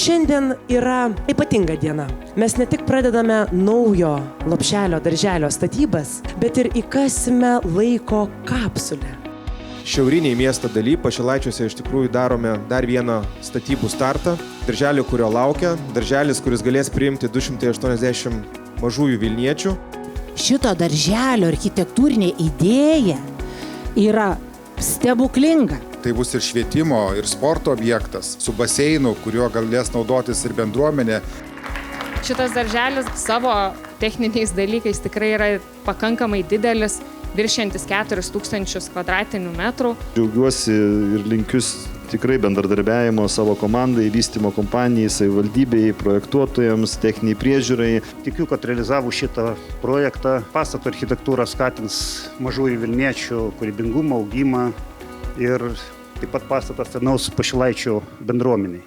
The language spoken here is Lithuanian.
Šiandien yra ypatinga diena. Mes ne tik pradedame naujo lopšelio darželio statybas, bet ir įkasime laiko kapsulę. Šiauriniai miesto daly Pašilaičiuose iš tikrųjų darome dar vieną statybų startą. Darželį, kurio laukia. Darželis, kuris galės priimti 280 mažųjų vilniečių. Šito darželio architektūrinė idėja yra stebuklinga. Tai bus ir švietimo, ir sporto objektas su baseinu, kuriuo galės naudotis ir bendruomenė. Šitas darželis savo techniniais dalykais tikrai yra pakankamai didelis, viršiantis 4000 kvadratinių metrų. Džiaugiuosi ir linkiu tikrai bendradarbiavimo savo komandai, vystymo kompanijai, savivaldybei, projektuotojams, techniniai priežiūrai. Tikiu, kad realizavus šitą projektą pastato architektūra skatins mažųjų vilniečių kūrybingumą, augimą ir taip pat pastatas tarnaus Pašilaičių bendruomeniai.